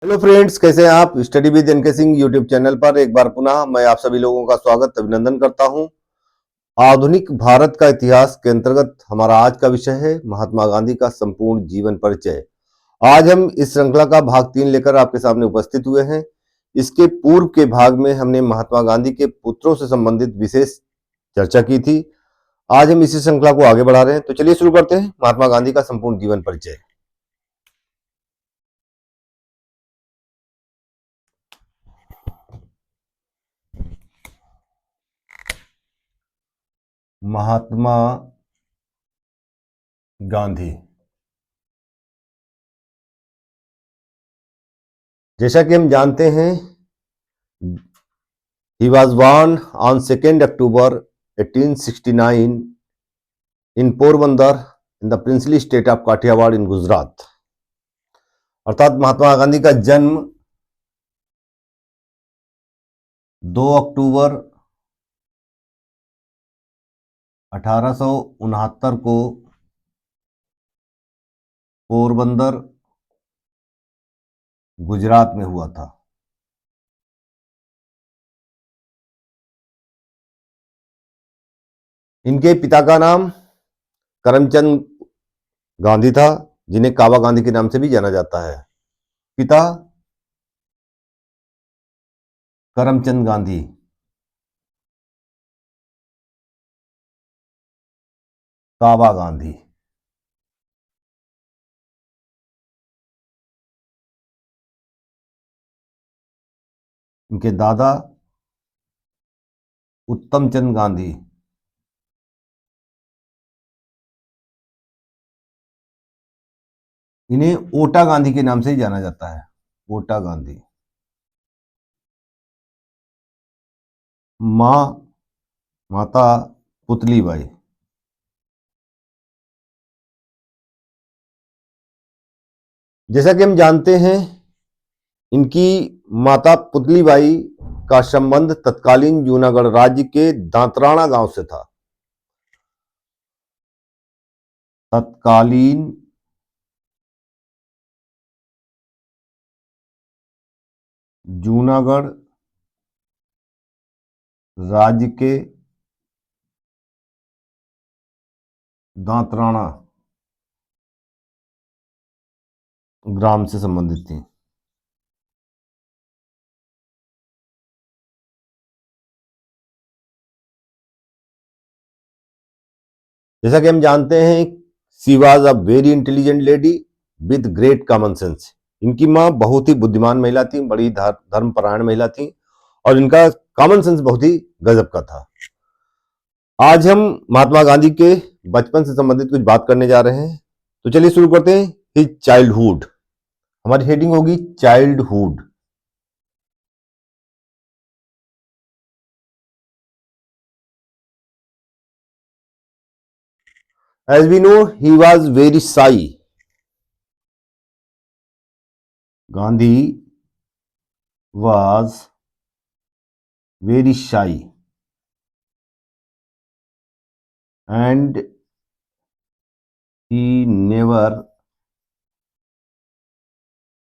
Hello friends, कैसे हैं आप। Study with NK Singh YouTube channel पर एक बार पुनः मैं आप सभी लोगों का स्वागत अभिनंदन करता हूं। आधुनिक भारत का इतिहास के अंतर्गत हमारा आज का विषय है महात्मा गांधी का संपूर्ण जीवन परिचय। आज हम इस श्रृंखला का भाग 3 लेकर आपके सामने उपस्थित हुए हैं। इसके पूर्व के भाग में हमने महात्मा गांधी के पुत्रों से संबंधित विशेष चर्चा की थी। आज हम इसी श्रृंखला को आगे बढ़ा रहे हैं, तो चलिए शुरू करते हैं महात्मा गांधी का संपूर्ण जीवन परिचय। महात्मा गांधी, जैसा कि हम जानते हैं, he was born on 2nd October 1869 in Porbandar in the princely state of Kathiawar in Gujarat. अर्थात महात्मा गांधी का जन्म 2 अक्टूबर 1869 को पोरबंदर गुजरात में हुआ था। इनके पिता का नाम करमचंद गांधी था, जिन्हें काबा गांधी के नाम से भी जाना जाता है। पिता करमचंद गांधी, काबा गांधी। इनके दादा उत्तम चंद गांधी, इन्हें ओटा गांधी के नाम से ही जाना जाता है, ओटा गांधी। माता पुतली बाई। जैसा कि हम जानते हैं, इनकी माता पुतली बाई का संबंध तत्कालीन जूनागढ़ राज्य के दांतराणा गांव से था। तत्कालीन जूनागढ़ राज्य के दांतराणा ग्राम से संबंधित थी। जैसा कि हम जानते हैं, she was a very intelligent lady with great common sense. इनकी मां बहुत ही बुद्धिमान महिला थी, बड़ी धर्मपरायण महिला थी, और इनका कॉमन सेंस बहुत ही गजब का था। आज हम महात्मा गांधी के बचपन से संबंधित कुछ बात करने जा रहे हैं, तो चलिए शुरू करते हैं। हिज चाइल्डहुड, हमारी हेडिंग होगी childhood. As we know, he was very shy. Gandhi was very shy and he never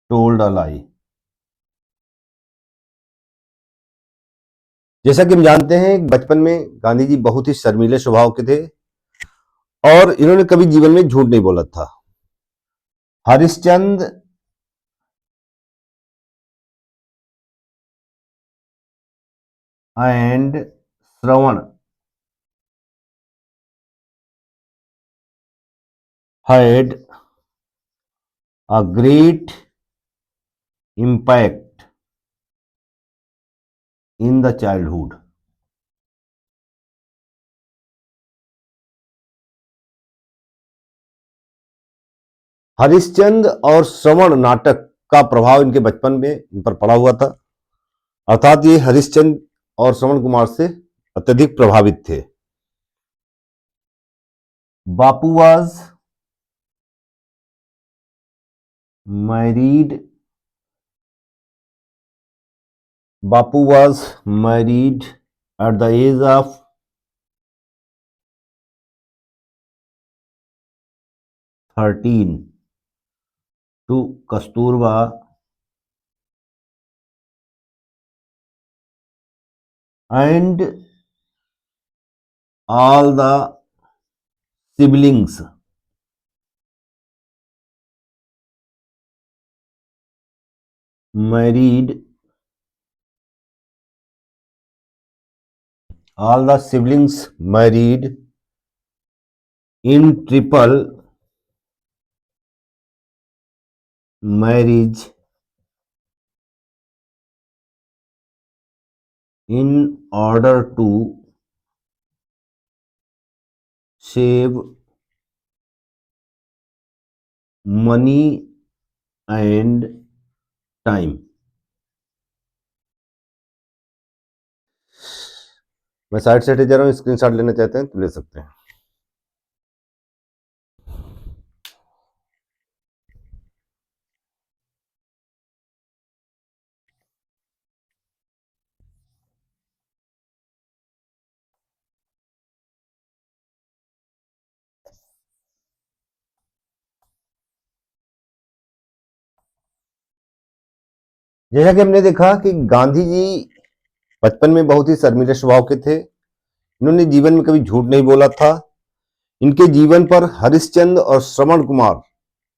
told a lie। जैसा कि हम जानते हैं, बचपन में गांधी जी बहुत ही शर्मीले स्वभाव के थे और इन्होंने कभी जीवन में झूठ नहीं बोला था। Harishchandra and Shravan had a great impact in the childhood। Harishchandra और श्रवण नाटक का प्रभाव इनके बचपन में इन पर पड़ा हुआ था, अर्थात ये हरिश्चंद्र और श्रवण कुमार से अत्यधिक प्रभावित थे। Bapu was married Bapu was married at the age of 13 to Kasturba and all the siblings married in triple marriage in order to save money and time। मैं साइड से हटे जा रहा हूँ, स्क्रीनशॉट लेना चाहते हैं तो ले सकते हैं। जैसा कि हमने देखा कि गांधी जी बचपन में बहुत ही शर्मीले स्वभाव के थे। इन्होंने जीवन में कभी झूठ नहीं बोला था। इनके जीवन पर हरिश्चंद्र और श्रवण कुमार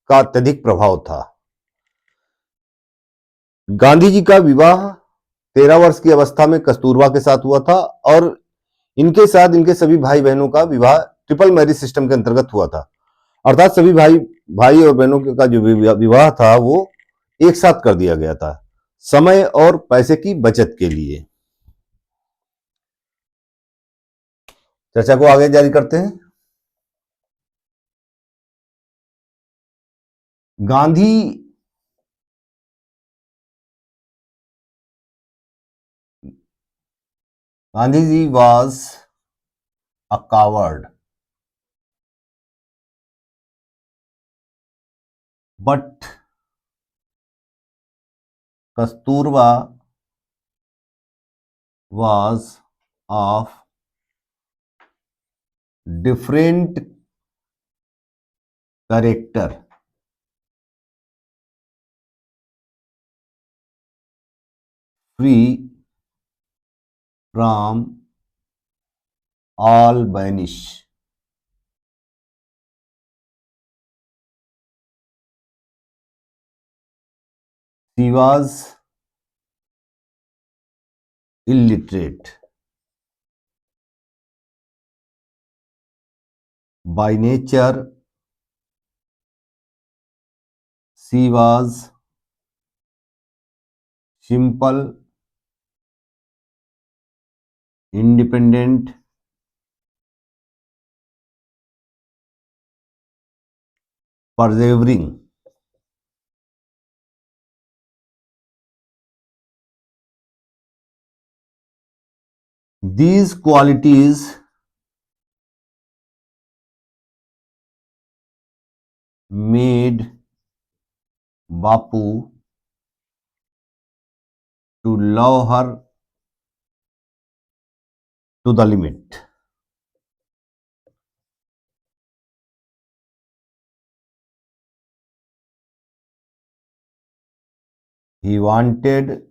का अत्यधिक प्रभाव था। गांधी जी का विवाह 13 वर्ष की अवस्था में कस्तूरबा के साथ हुआ था और इनके साथ इनके सभी भाई बहनों का विवाह ट्रिपल मैरिज सिस्टम के अंतर्गत हुआ था। अर्थात सभी भाई और बहनों का जो विवाह था वो एक साथ कर दिया गया था, समय और पैसे की बचत के लिए। चर्चा को आगे जारी करते हैं। Gandhi ji was a coward, but Kasturba was of different character, free from all blemish। She was illiterate by nature। She was simple, independent, persevering। These qualities made Bapu to love her to the limit। He wanted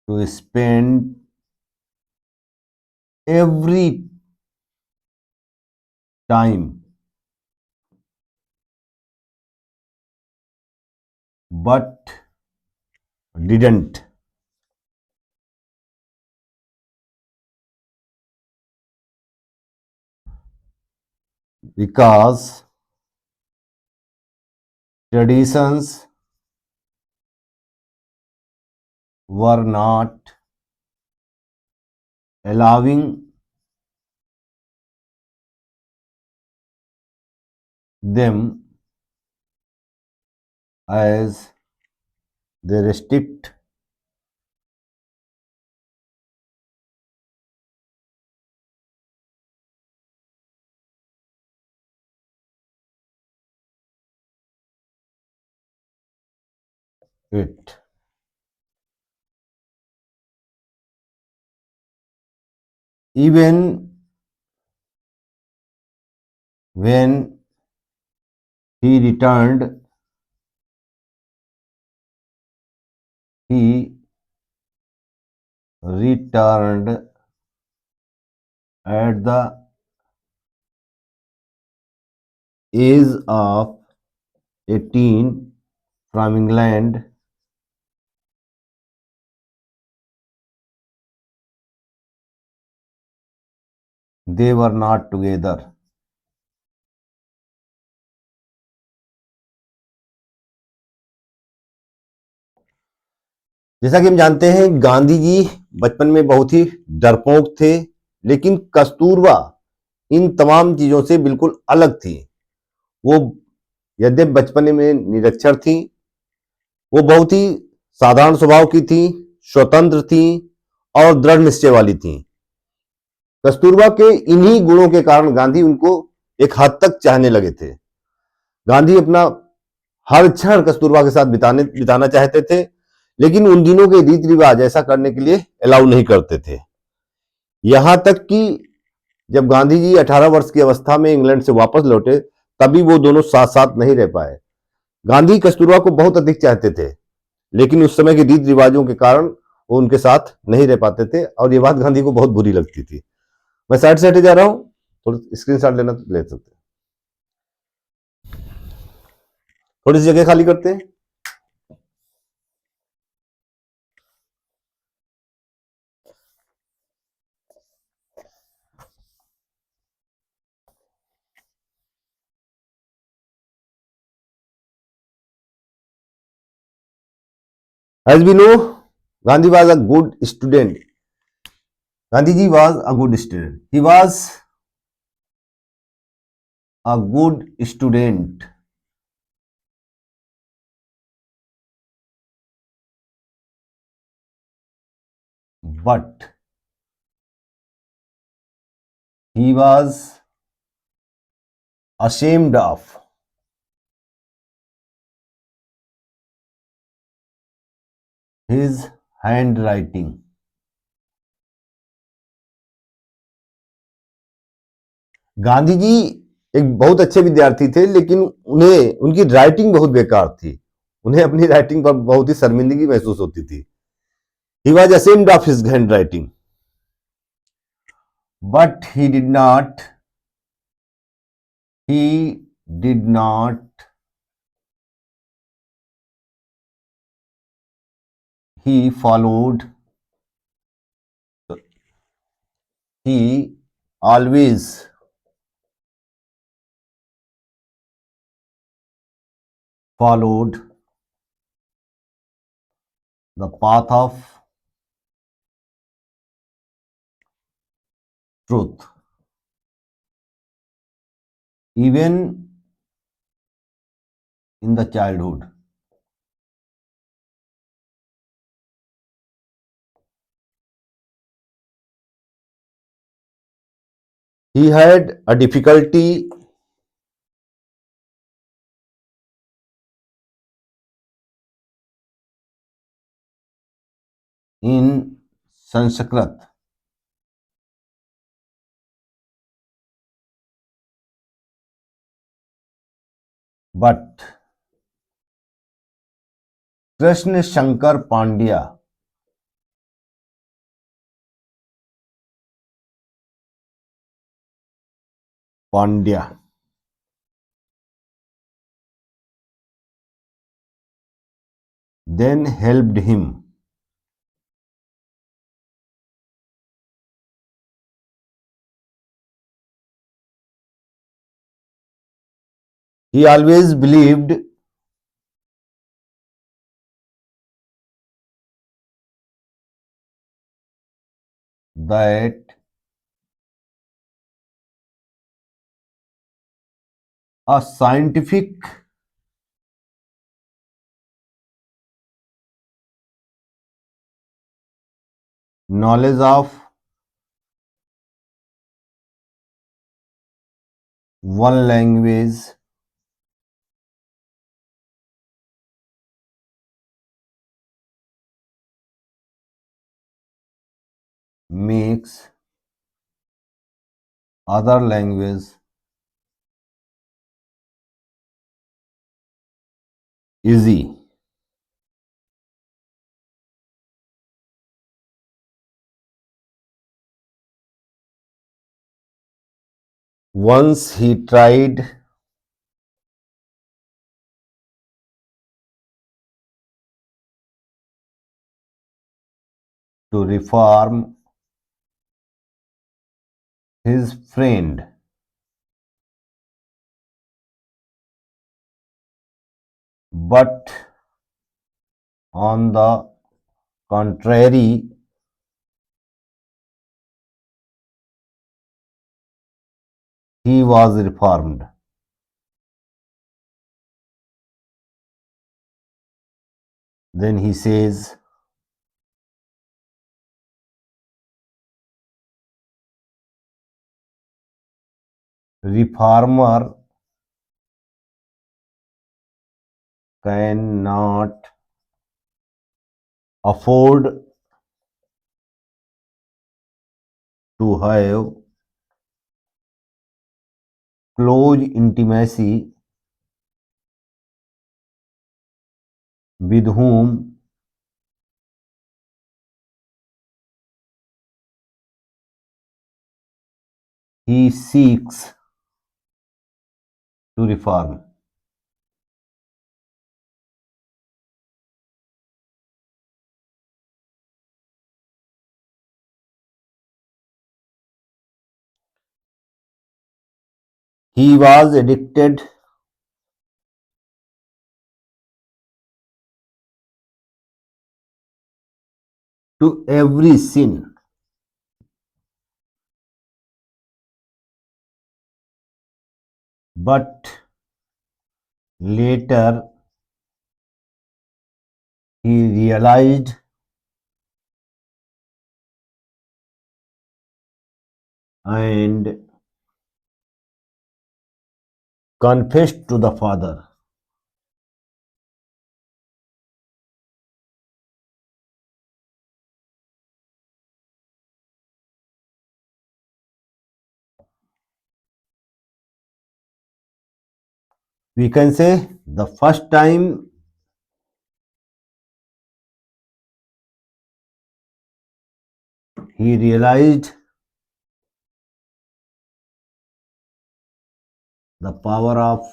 to spend every time, but didn't, because traditions were not allowing them as they restrict it। Even when he returned, he returned at the age of 18 from England, they were not together. जैसा कि हम जानते हैं गांधी जी बचपन में बहुत ही डरपोक थे, लेकिन कस्तूरबा इन तमाम चीजों से बिल्कुल अलग थी। वो यद्यपि बचपन में निरक्षर थी, वो बहुत ही साधारण स्वभाव की थी, स्वतंत्र थी और दृढ़ निश्चय वाली थी। कस्तूरबा के इन्हीं गुणों के कारण गांधी उनको एक हद तक चाहने लगे थे। गांधी अपना हर क्षण कस्तूरबा के साथ बिताना चाहते थे, लेकिन उन दिनों के रीति रिवाज ऐसा करने के लिए अलाउ नहीं करते थे। यहां तक कि जब गांधी जी 18 वर्ष की अवस्था में इंग्लैंड से वापस लौटे, तभी वो दोनों साथ साथ नहीं रह पाए। गांधी कस्तूरबा को बहुत अधिक चाहते थे, लेकिन उस समय के रीति रिवाजों के कारण वो उनके साथ नहीं रह पाते थे और ये बात गांधी को बहुत बुरी लगती थी। मैं साइड से हटे जा रहा हूं, थोड़ा स्क्रीन शॉट लेना तो ले सकते हैं। थोड़ी सी जगह खाली करते हैं। As we know, Gandhi was a good student. Gandhiji was a good student. He was a good student, but he was ashamed of his handwriting. Gandhi ji एक बहुत अच्छे विद्यार्थी थे, लेकिन उन्हें उनकी राइटिंग बहुत बेकार थी। उन्हें अपनी राइटिंग पर बहुत ही शर्मिंदगी महसूस होती थी। He was ashamed of his handwriting, but he did not he followed he always followed the path of truth, even in the childhood. He had a difficulty in Sanskrit, but Krishna Shankar Pandya then helped him. He always believed that a scientific knowledge of one language makes other language easy. once he tried to reform his friend, but on the contrary, he was reformed. Then he says, reformer cannot afford to have close intimacy with whom he seeks to reform. He was addicted to every sin, but later he realized and confessed to the Father. We can say the first time he realized the power of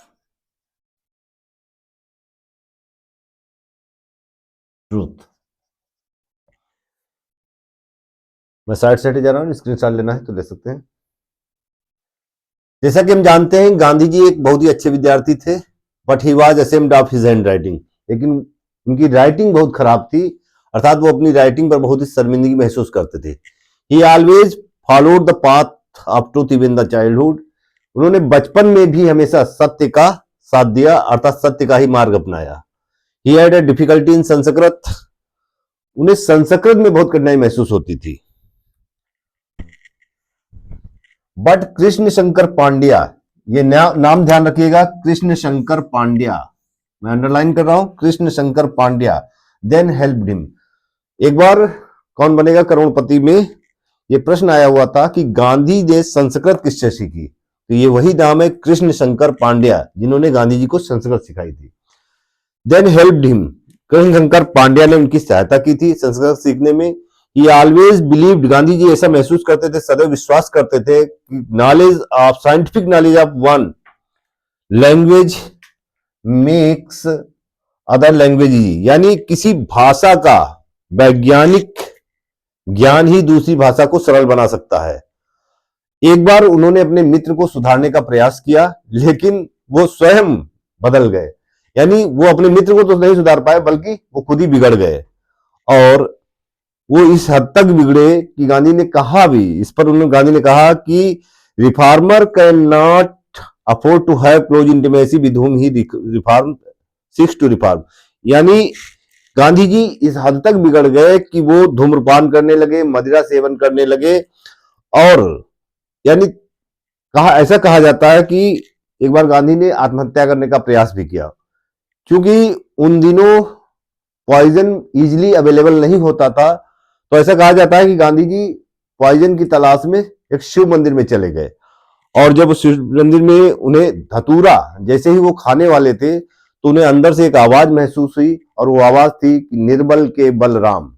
truth. मैं side side जा रहा हूँ, screenshot लेना है तो ले सकते हैं। जैसा कि हम जानते हैं गांधी जी एक बहुत ही अच्छे विद्यार्थी थे, but he was ashamed of his hand writing, लेकिन उनकी राइटिंग बहुत खराब थी, अर्थात वो अपनी राइटिंग पर बहुत ही शर्मिंदगी महसूस करते थे। ही always followed the path of truth even the childhood. उन्होंने बचपन में भी हमेशा सत्य का साथ दिया, अर्थात सत्य का ही मार्ग अपनाया। He had a difficulty in Sanskrit. उन्हें संस्कृत में बहुत कठिनाई महसूस होती थी। बट कृष्ण शंकर पांड्या, ये नाम ध्यान रखिएगा, कृष्ण शंकर पांड्या, मैं अंडरलाइन कर रहा हूं, Krishna Shankar Pandya, then helped him. एक बार कौन बनेगा करोड़पति में ये प्रश्न आया हुआ था कि गांधी ने संस्कृत किससे सीखी, तो ये वही नाम है कृष्ण शंकर पांड्या, जिन्होंने गांधी जी को संस्कृत सिखाई थी। Then helped him, Krishna Shankar Pandya ने उनकी सहायता की थी संस्कृत सीखने में। He always believed, Gandhi ji ऐसा महसूस करते थे, सदैव विश्वास करते थे कि knowledge of scientific knowledge of one language makes other language, यानी किसी भाषा का वैज्ञानिक ज्ञान ही दूसरी भाषा को सरल बना सकता है। एक बार उन्होंने अपने मित्र को सुधारने का प्रयास किया, लेकिन वो स्वयं बदल गए, यानी वो अपने मित्र को तो नहीं सुधार पाए बल्कि वो खुद ही बिगड़ गए। और वो इस हद तक बिगड़े कि गांधी ने कहा भी, इस पर उन्होंने गांधी ने कहा कि reformer can not afford to have close intimacy with whom he reform seeks to reform, यानी गांधी जी इस हद तक बिगड़ गए कि वो धूम्रपान करने लगे, मदिरा सेवन करने लगे, और यानी ऐसा कहा जाता है कि एक बार गांधी ने आत्महत्या करने का प्रयास भी किया, क्योंकि उन दिनों पॉइजन इजीली अवेलेबल नहीं होता था। तो ऐसा कहा जाता है कि गांधी जी पॉइजन की तलाश में एक शिव मंदिर में चले गए, और जब शिव मंदिर में उन्हें धतूरा जैसे ही वो खाने वाले थे तो उन्हें अंदर से एक आवाज महसूस हुई, और वो आवाज थी निर्बल के बलराम।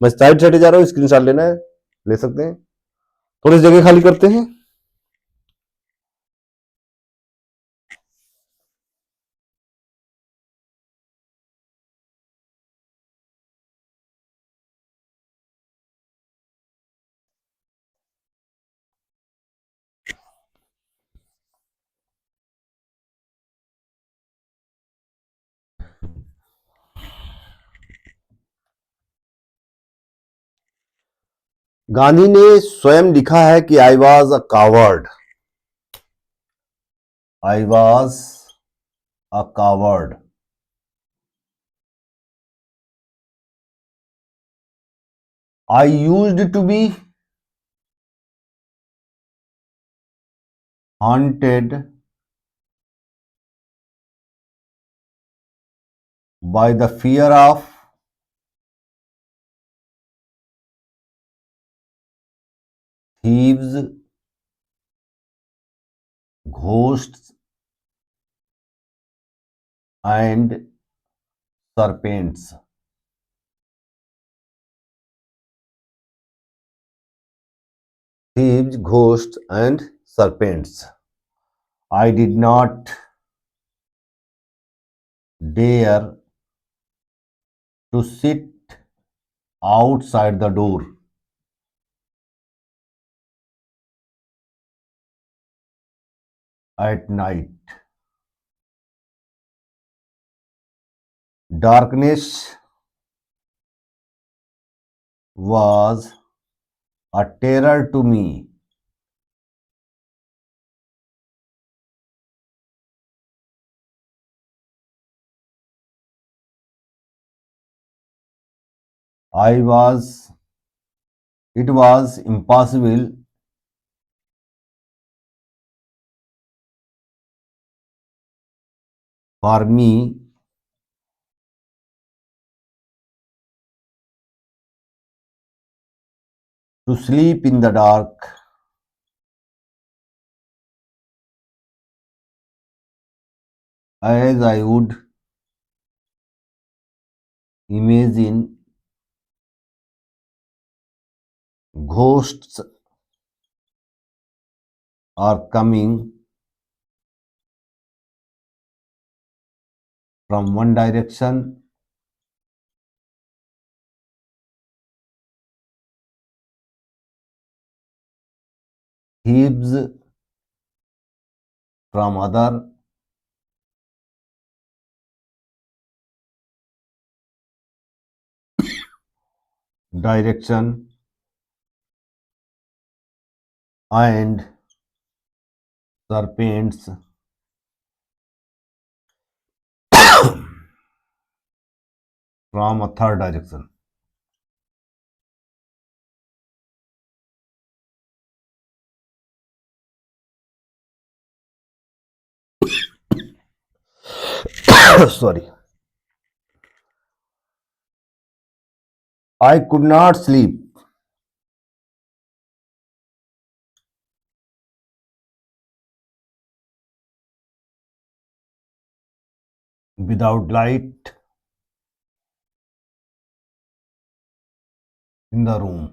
मैं साइड साइड जा रहा हूँ, स्क्रीनशॉट लेना है ले सकते हैं। थोड़ी जगह खाली करते हैं। गांधी ने स्वयं लिखा है कि I was a coward, I was a coward. I used to be haunted by the fear of thieves, ghosts, and serpents. Thieves, ghosts, and serpents. I did not dare to sit outside the door at night. Darkness was a terror to me. It was impossible for me to sleep in the dark as I would imagine ghosts are coming from one direction thieves from other direction and serpents from a third direction. Sorry. I could not sleep without light in the room.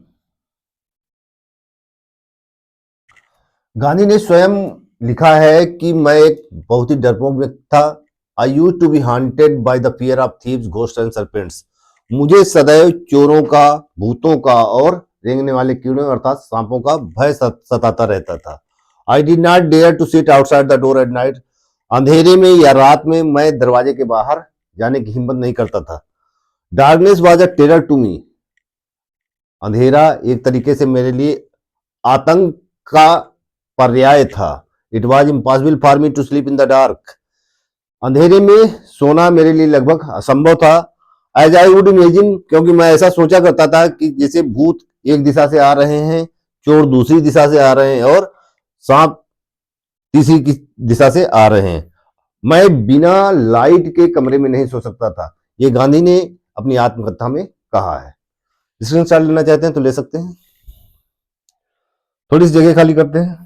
Gandhi ने स्वयं लिखा है कि मैं एक बहुत ही डरपोक व्यक्ति था। I use to be haunted by the fear of thieves, ghost and serpents. मुझे सदैव चोरों का, भूतों का और रेंगने वाले कीड़ों अर्थात सांपों का भय सताता रहता था। I did not dare to sit outside the door at night. अंधेरे में या रात में मैं दरवाजे के बाहर जाने की हिम्मत नहीं करता था। Darkness was a terror to me. अंधेरा एक तरीके से मेरे लिए आतंक का पर्याय था। It was impossible for me to sleep in the dark. अंधेरे में सोना मेरे लिए लगभग असंभव था। एज आई वुड इमेजिन, क्योंकि मैं ऐसा सोचा करता था कि जैसे भूत एक दिशा से आ रहे हैं, चोर दूसरी दिशा से आ रहे हैं और सांप तीसरी की दिशा से आ रहे हैं। मैं बिना लाइट के कमरे में नहीं सो सकता था। ये गांधी ने अपनी आत्मकथा में कहा है। स्क्रीनशॉट लेना चाहते हैं तो ले सकते हैं। थोड़ी सी जगह खाली करते हैं।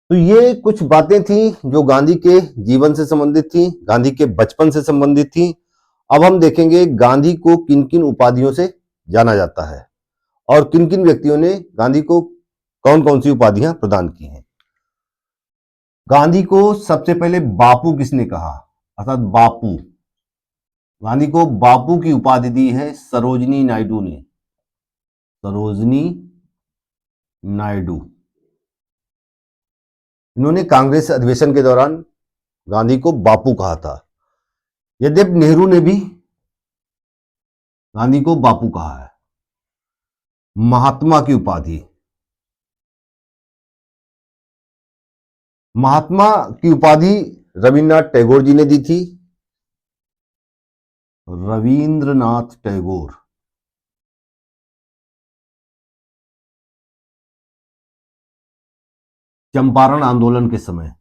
तो ये कुछ बातें थी जो गांधी के जीवन से संबंधित थी, गांधी के बचपन से संबंधित थी। अब हम देखेंगे गांधी को किन किन उपाधियों से जाना जाता है और किन किन व्यक्तियों ने गांधी को कौन कौन सी उपाधियां प्रदान की हैं। गांधी को सबसे पहले बापू किसने कहा, अर्थात बापू, गांधी को बापू की उपाधि दी है सरोजनी नायडू ने। सरोजनी नायडू, इन्होंने कांग्रेस अधिवेशन के दौरान गांधी को बापू कहा था। यद्यपि नेहरू ने भी गांधी को बापू कहा है। महात्मा की उपाधि, महात्मा की उपाधि रविन्द्रनाथ टैगोर जी ने दी थी। रविंद्रनाथ टैगोर। चंपारण आंदोलन के समय।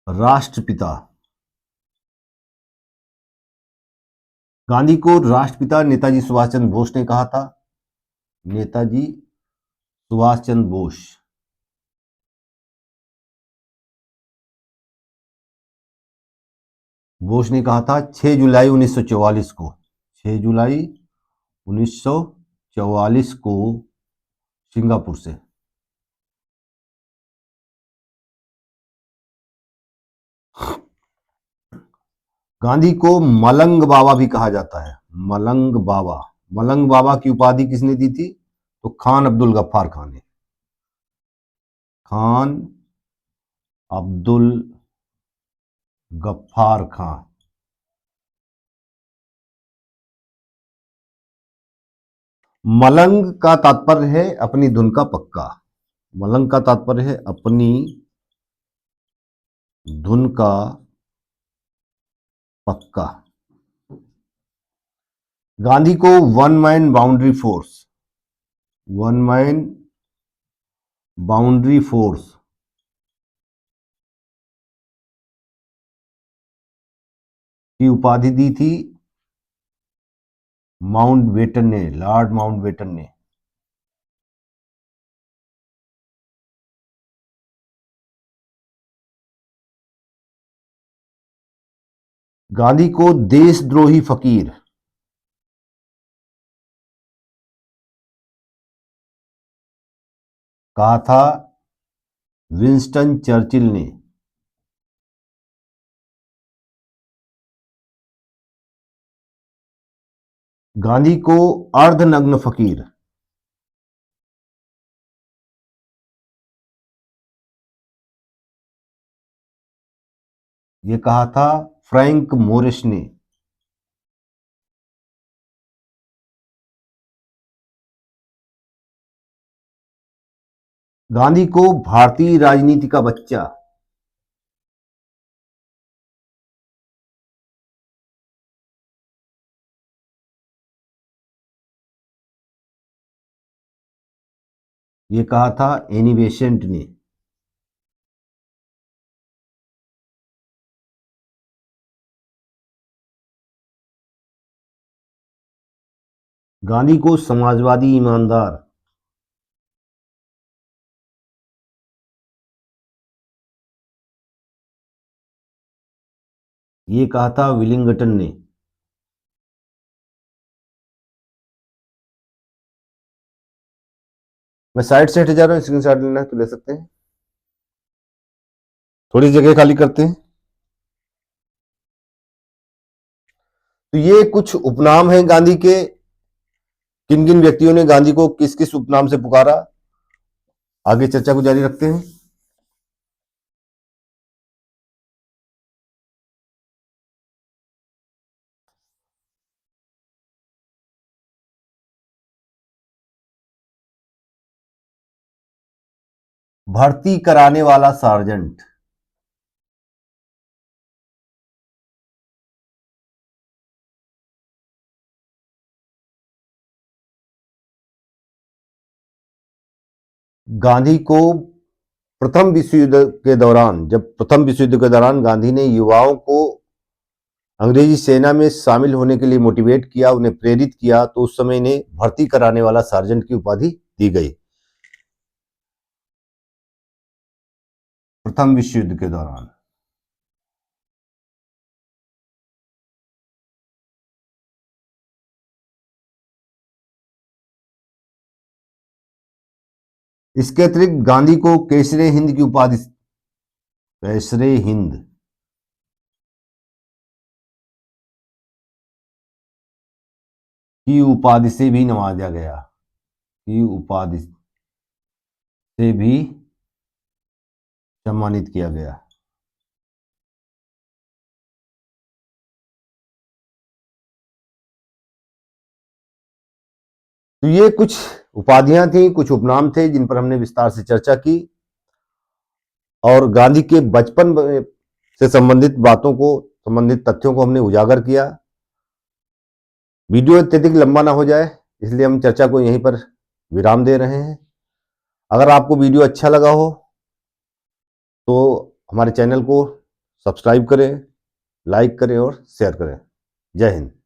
राष्ट्रपिता, गांधी को राष्ट्रपिता नेताजी सुभाष चंद्र बोस ने कहा था। नेताजी सुभाष चंद्र बोस। बोस ने कहा था 6 जुलाई 1944 को। 6 जुलाई 1944 को सिंगापुर से। गांधी को मलंग बाबा भी कहा जाता है। मलंग बाबा। मलंग बाबा की उपाधि किसने दी थी? तो खान अब्दुल गफ्फार खान ने। खान अब्दुल गफ्फार खान। मलंग का तात्पर्य है अपनी धुन का पक्का। मलंग का तात्पर्य है अपनी धुन का पक्का। गांधी को one man boundary force, one man boundary force की उपाधि दी थी माउंटबेटन ने, लॉर्ड माउंटबेटन ने। गांधी को देशद्रोही फकीर कहा था विंस्टन चर्चिल ने। गांधी को अर्धनग्न फकीर ये कहा था फ्रैंक मोरिस ने। गांधी को भारतीय राजनीति का बच्चा ये कहा था एनी बेसेंट ने। गांधी को समाजवादी ईमानदार ये कहा था विलिंगटन ने। मैं साइड से हट जा रहा हूं, स्क्रीन शॉट लेना है तो ले सकते हैं। थोड़ी जगह खाली करते हैं। तो ये कुछ उपनाम हैं गांधी के। किन किन व्यक्तियों ने गांधी को किस किस उपनाम से पुकारा, आगे चर्चा को जारी रखते हैं। भर्ती कराने वाला सार्जेंट, गांधी को प्रथम विश्व युद्ध के दौरान, जब प्रथम विश्व युद्ध के दौरान गांधी ने युवाओं को अंग्रेजी सेना में शामिल होने के लिए मोटिवेट किया, उन्हें प्रेरित किया, तो उस समय इन्हें भर्ती कराने वाला सार्जेंट की उपाधि दी गई प्रथम विश्व युद्ध के दौरान। इसके अतिरिक्त गांधी को केसरे हिंद की उपाधि, केसरे हिंद की उपाधि से भी नवाजा गया, की उपाधि से भी सम्मानित किया गया। तो ये कुछ उपाधियां थी, कुछ उपनाम थे जिन पर हमने विस्तार से चर्चा की और गांधी के बचपन से संबंधित बातों को, संबंधित तथ्यों को हमने उजागर किया। वीडियो अत्यधिक लंबा ना हो जाए इसलिए हम चर्चा को यहीं पर विराम दे रहे हैं। अगर आपको वीडियो अच्छा लगा हो तो हमारे चैनल को सब्सक्राइब करें, लाइक करें और शेयर करें। जय हिंद।